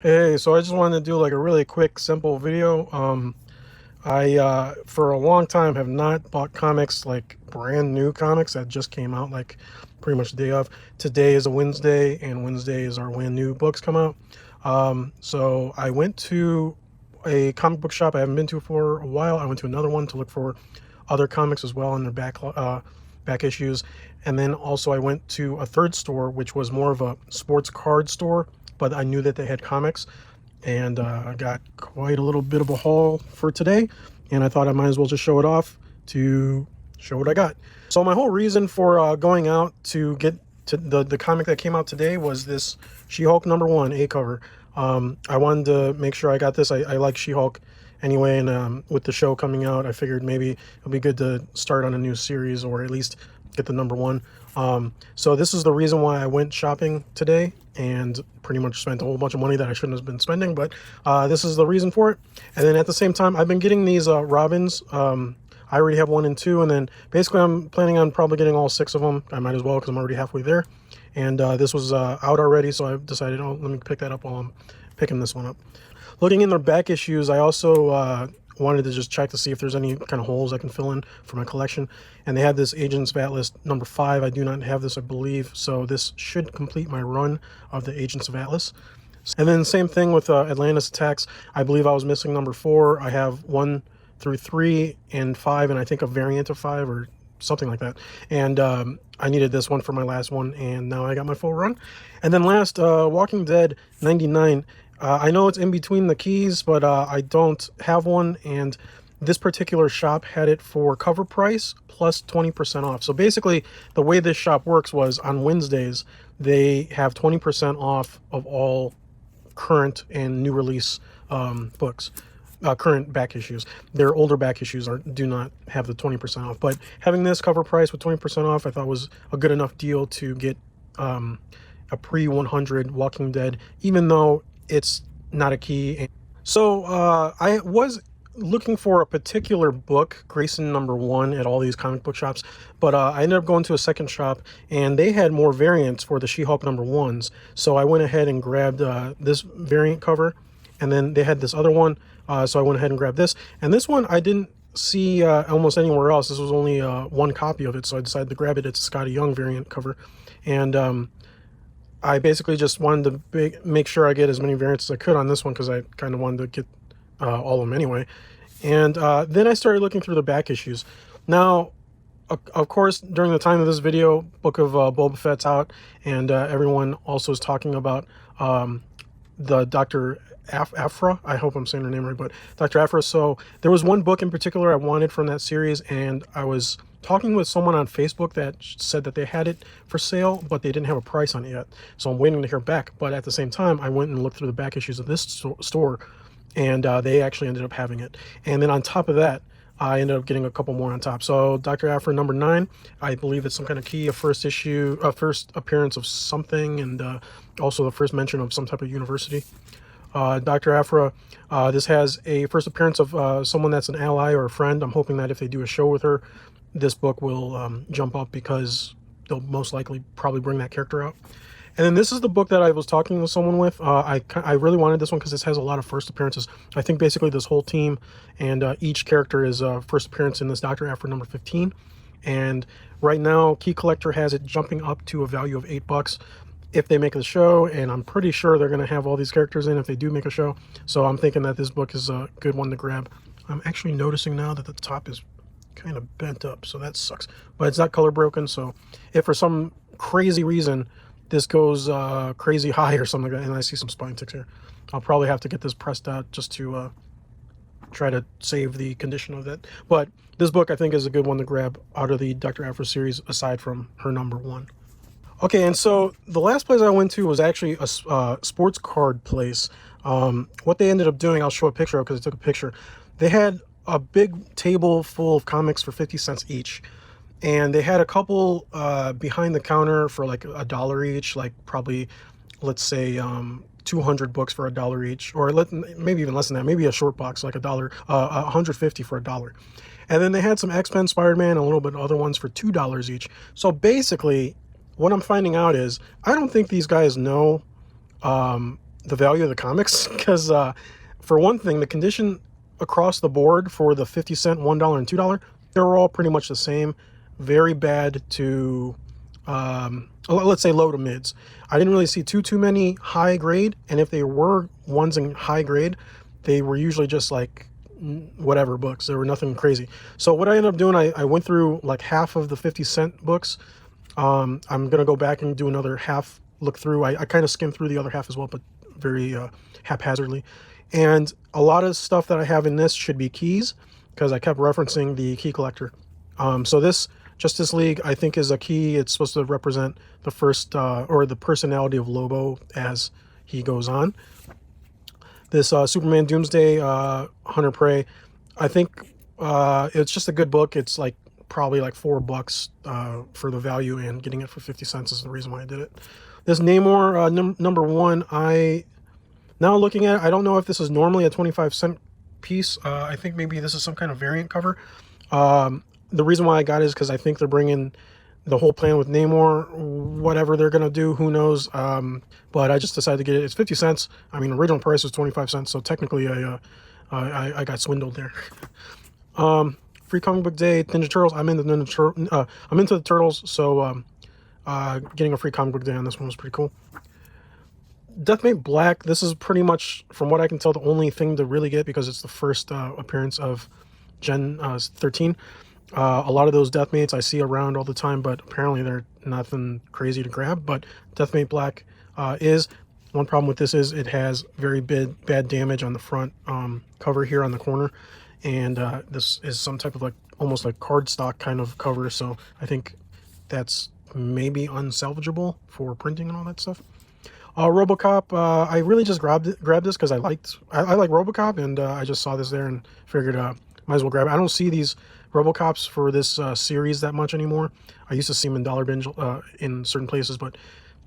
Hey, so I just wanted to do like a really quick, simple video. I for a long time have not bought comics, like brand new comics that just came out, like pretty much the day of. Today is a Wednesday, and Wednesday is our when new books come out. So I went to a comic book shop I haven't been to for a while. I went to another one to look for other comics as well in their back issues, and then also I went to a third store, which was more of a sports card store, but I knew that they had comics, and I got quite a little bit of a haul for today, and I thought I might as well just show it off to show what I got. So my whole reason for going out to get to the comic that came out today was this She-Hulk #1 A cover. I wanted to make sure I got this. I like She-Hulk anyway, and with the show coming out, I figured maybe it'll be good to start on a new series, or at least get the #1. So this is the reason why I went shopping today and pretty much spent a whole bunch of money that I shouldn't have been spending, but this is the reason for it. And then at the same time, I've been getting these Robins. I already have 1 and 2, and then basically I'm planning on probably getting all 6 of them. I might as well, because I'm already halfway there. And this was out already, so I decided, oh, let me pick that up while I'm picking this one up. Looking in their back issues, I also wanted to just check to see if there's any kind of holes I can fill in for my collection. And they had this Agents of Atlas #5. I do not have this, I believe, so this should complete my run of the Agents of Atlas. And then same thing with Atlantis Attacks. I believe I was missing #4. I have 1 through 3 and 5, and I think a variant of 5 or something like that. And I needed this one for my last one, and now I got my full run. And then last, Walking Dead #99. I know it's in between the keys, but I don't have one, and this particular shop had it for cover price plus 20% off. So basically, the way this shop works was on Wednesdays, they have 20% off of all current and new release books. Current back issues. Their older back issues do not have the 20% off, but having this cover price with 20% off, I thought was a good enough deal to get a pre-100 Walking Dead, even though it's not a key. So I was looking for a particular book, Grayson #1, at all these comic book shops, but I ended up going to a second shop, and they had more variants for the She-Hulk #1s. So I went ahead and grabbed this variant cover, and then they had this other one, so I went ahead and grabbed this. And this one I didn't see almost anywhere else. This was only one copy of it, so I decided to grab it. It's a Scotty Young variant cover, and I basically just wanted to make sure I get as many variants as I could on this one, because I kind of wanted to get all of them anyway. And then I started looking through the back issues. Now, of course, during the time of this video, Book of Boba Fett's out, and everyone also is talking about the Dr. Aphra. I hope I'm saying her name right, but Dr. Aphra. So there was one book in particular I wanted from that series, and I was talking with someone on Facebook that said that they had it for sale, but they didn't have a price on it yet. So I'm waiting to hear back. But at the same time, I went and looked through the back issues of this store, and they actually ended up having it. And then on top of that, I ended up getting a couple more on top. So Dr. Aphra #9, I believe it's some kind of key, a first issue, a first appearance of something, and also the first mention of some type of university. Dr. Aphra, this has a first appearance of someone that's an ally or a friend. I'm hoping that if they do a show with her, this book will jump up, because they'll most likely probably bring that character out. And then this is the book that I was talking with someone with. I really wanted this one because this has a lot of first appearances. I think basically this whole team and each character is first appearance in this Dr. Aphra #15. And right now, Key Collector has it jumping up to a value of $8 if they make the show, and I'm pretty sure they're going to have all these characters in if they do make a show. So I'm thinking that this book is a good one to grab. I'm actually noticing now that the top is kind of bent up, so that sucks. But it's not color broken, so if for some crazy reason this goes crazy high or something like that, and I see some spine ticks here, I'll probably have to get this pressed out just to try to save the condition of that. But this book I think is a good one to grab out of the Dr. Aphra series, aside from her #1. Okay, and so the last place I went to was actually a sports card place. What they ended up doing, I'll show a picture of, because I took a picture. They had a big table full of comics for 50 cents each. And they had a couple behind the counter for like $1 each, like probably, let's say, 200 books for $1 each, or maybe even less than that, maybe a short box, like $1, 150 for $1. And then they had some X-Men, Spider-Man, and a little bit of other ones for $2 each. So basically, what I'm finding out is, I don't think these guys know the value of the comics, because for one thing, the condition across the board for the 50 cent, $1, and $2, they're all pretty much the same. Very bad to, let's say, low to mids. I didn't really see too many high grade, and if they were ones in high grade, they were usually just like whatever books. There were nothing crazy. So what I ended up doing, I went through like half of the 50 cent books. I'm gonna go back and do another half look through. I kind of skimmed through the other half as well, but very haphazardly. And a lot of stuff that I have in this should be keys, because I kept referencing the key collector. So this Justice League, I think, is a key. It's supposed to represent the first or the personality of Lobo as he goes on. This Superman Doomsday Hunter Prey, I think it's just a good book. It's like probably like $4 for the value, and getting it for 50 cents is the reason why I did it. This Namor number 1, now looking at it, I don't know if this is normally a 25-cent piece. I think maybe this is some kind of variant cover. The reason why I got it is because I think they're bringing the whole plan with Namor, whatever they're going to do, who knows. But I just decided to get it. It's 50 cents. I mean, original price was 25 cents, so technically I got swindled there. Free comic book day, Ninja Turtles. I'm into the Turtles, so getting a free comic book day on this one was pretty cool. Deathmate Black, this is pretty much, from what I can tell, the only thing to really get, because it's the first appearance of Gen 13. A lot of those Deathmates I see around all the time, but apparently they're nothing crazy to grab. But Deathmate Black is. One problem with this is it has very bad damage on the front cover here on the corner. And this is some type of like almost like cardstock kind of cover. So I think that's maybe unsalvageable for printing and all that stuff. RoboCop, I really just grabbed this because I like RoboCop, and I just saw this there and figured might as well grab it. I don't see these RoboCops for this series that much anymore. I used to see them in Dollar Binge in certain places, but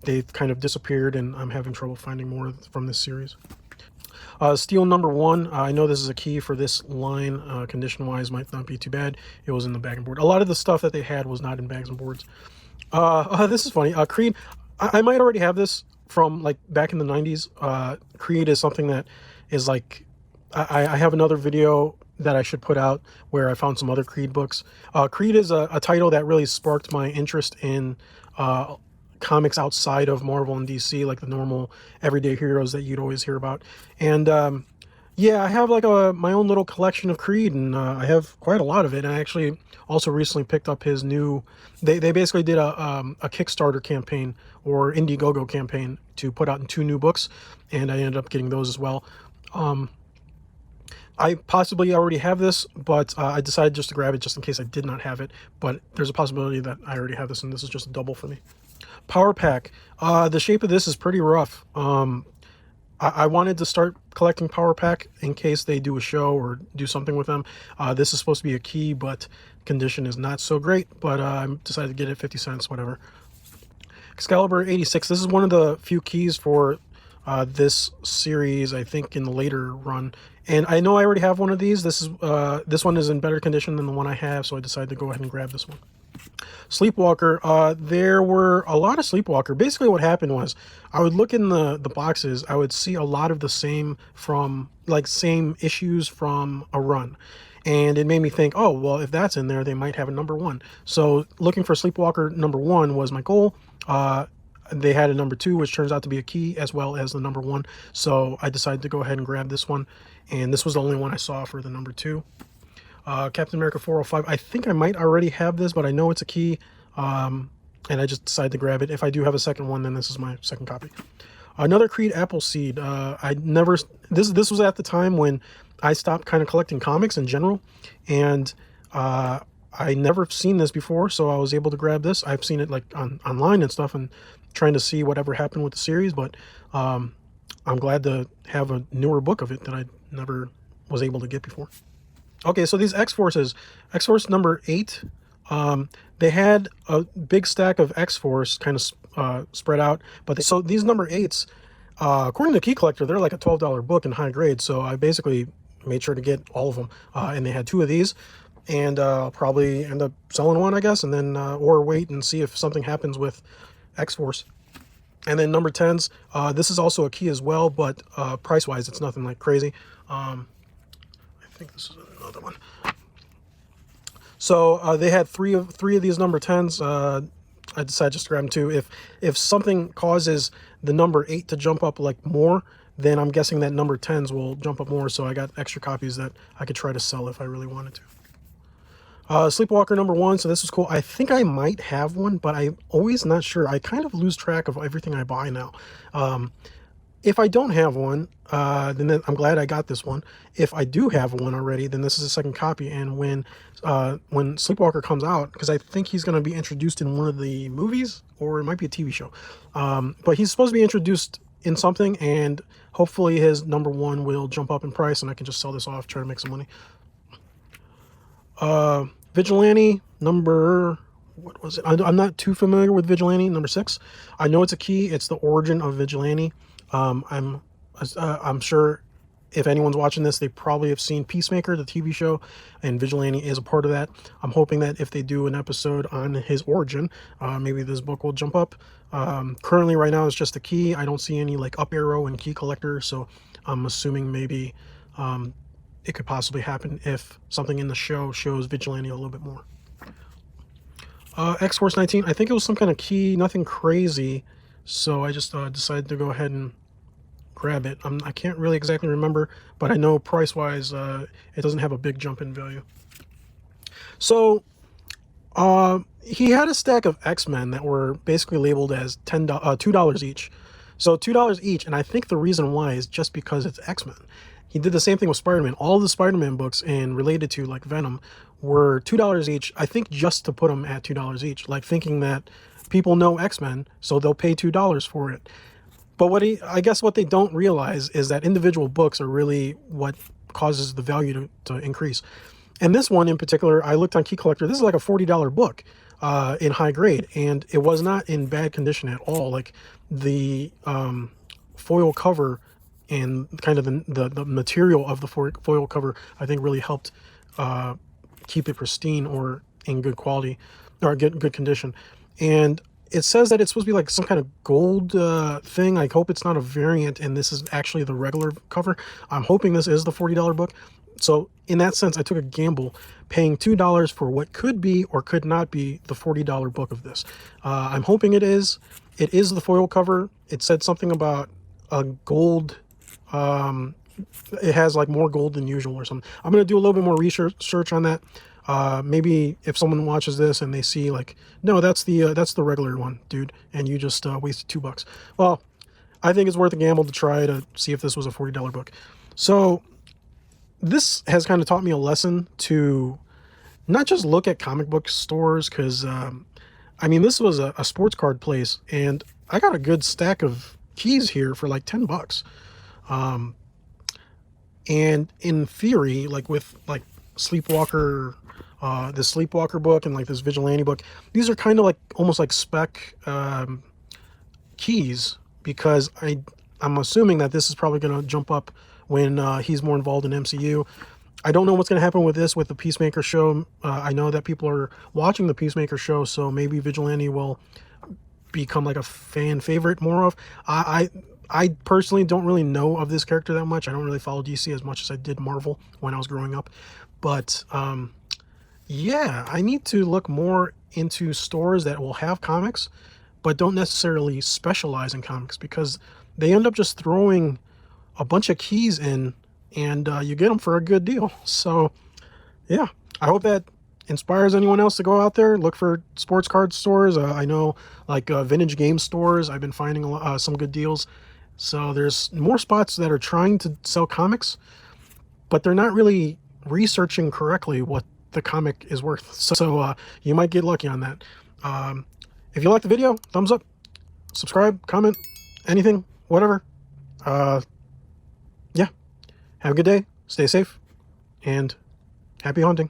they've kind of disappeared, and I'm having trouble finding more from this series. Steel number 1, I know this is a key for this line. Condition-wise, might not be too bad. It was in the bag and board. A lot of the stuff that they had was not in bags and boards. This is funny. Creed, I might already have this from like back in the 90s. Creed is something that is like, I have another video that I should put out where I found some other Creed books. Creed is a title that really sparked my interest in comics outside of Marvel and DC, like the normal everyday heroes that you'd always hear about. And yeah, I have like my own little collection of Creed, and I have quite a lot of it. And I actually also recently picked up his new, they basically did a Kickstarter campaign or Indiegogo campaign to put out 2 new books, and I ended up getting those as well. I possibly already have this, but I decided just to grab it just in case I did not have it. But there's a possibility that I already have this, and this is just a double for me. Power Pack. The shape of this is pretty rough. I wanted to start collecting Power Pack in case they do a show or do something with them. This is supposed to be a key, but condition is not so great. But I decided to get it 50 cents, whatever. Excalibur 86. This is one of the few keys for this series, I think, in the later run. And I know I already have one of these. This one is in better condition than the one I have, so I decided to go ahead and grab this one. Sleepwalker. There were a lot of Sleepwalker. Basically what happened was I would look in the boxes. I would see a lot of the same issues from a run. And it made me think, oh, well, if that's in there, they might have a number 1. So looking for Sleepwalker number 1 was my goal. They had a number 2, which turns out to be a key, as well as the number 1. So I decided to go ahead and grab this one. And this was the only one I saw for the number 2. Captain America 405. I think I might already have this, but I know it's a key. And I just decided to grab it. If I do have a second one, then this is my second copy. Another Creed Appleseed. This was at the time when I stopped kind of collecting comics in general. And I never seen this before, so I was able to grab this. I've seen it like online and stuff, and trying to see whatever happened with the series, but I'm glad to have a newer book of it that I never was able to get before. Okay, so these X-Forces, X-Force number 8, they had a big stack of X-Force kind of spread out, but so these number 8s, according to Key Collector, they're like a $12 book in high grade, so I basically made sure to get all of them, and they had 2 of these. And I'll probably end up selling one, I guess, and then or wait and see if something happens with X-Force. And then number 10s, this is also a key as well, but price-wise, it's nothing like crazy. I think this is another one. So they had three of these number 10s. I decided just to grab them too. If something causes the number 8 to jump up like more, then I'm guessing that number 10s will jump up more. So I got extra copies that I could try to sell if I really wanted to. Sleepwalker number 1, so this was cool. I think I might have one, but I'm always not sure. I kind of lose track of everything I buy now. If I don't have one, then I'm glad I got this one. If I do have one already, then this is a second copy. And when Sleepwalker comes out, because I think he's going to be introduced in one of the movies, or it might be a TV show. But he's supposed to be introduced in something, and hopefully his number 1 will jump up in price, and I can just sell this off, try to make some money. Vigilante number, what was it? I'm not too familiar with Vigilante number 6. I know it's a key. It's the origin of Vigilante. I'm sure if anyone's watching this, they probably have seen Peacemaker, the TV show, and Vigilante is a part of that. I'm hoping that if they do an episode on his origin, maybe this book will jump up. Currently right now it's just a key. I don't see any like up arrow and key collector, so I'm assuming maybe it could possibly happen if something in the show shows Vigilante a little bit more. X-Force 19, I think it was some kind of key, nothing crazy, so I just decided to go ahead and grab it. I can't really exactly remember, but I know price-wise it doesn't have a big jump in value. So he had a stack of X-Men that were basically labeled as $2 each. So $2 each, and I think the reason why is just because it's X-Men. He did the same thing with Spider-Man. All the Spider-Man books and related to like Venom were $2 each, I think just to put them at $2 each, like thinking that people know X-Men, so they'll pay $2 for it. But I guess what they don't realize is that individual books are really what causes the value to increase. And this one in particular, I looked on Key Collector, this is like a $40 book in high grade, and it was not in bad condition at all. Like the foil cover and kind of the material of the foil cover, I think really helped keep it pristine or in good quality or good condition. And it says that it's supposed to be like some kind of gold thing. I hope it's not a variant and this is actually the regular cover. I'm hoping this is the $40 book. So in that sense, I took a gamble paying $2 for what could be or could not be the $40 book of this. I'm hoping it is. It is the foil cover. It said something about a gold. It has like more gold than usual or something. I'm going to do a little bit more research on that. Maybe if someone watches this and they see like, no, that's the regular one, dude, and you just wasted $2. Well, I think it's worth a gamble to try to see if this was a $40 book. So this has kind of taught me a lesson to not just look at comic book stores, because I mean, this was a sports card place, and I got a good stack of keys here for like $10. And in theory, like with like Sleepwalker, this Sleepwalker book and like this Vigilante book, these are kind of like almost like spec keys, because I'm assuming that this is probably going to jump up when he's more involved in MCU. I don't know what's going to happen with this, with the Peacemaker show. I know that people are watching the Peacemaker show, so maybe Vigilante will become like a fan favorite more of. I personally don't really know of this character that much. I don't really follow DC as much as I did Marvel when I was growing up. But yeah, I need to look more into stores that will have comics, but don't necessarily specialize in comics, because they end up just throwing a bunch of keys in, and you get them for a good deal. So yeah, I hope that inspires anyone else to go out there, look for sports card stores. I know like vintage game stores, I've been finding some good deals. So there's more spots that are trying to sell comics, but they're not really researching correctly what the comic is worth. So you might get lucky on that. If you like the video, thumbs up, subscribe, comment, anything, whatever. Yeah, have a good day, stay safe, and happy hunting.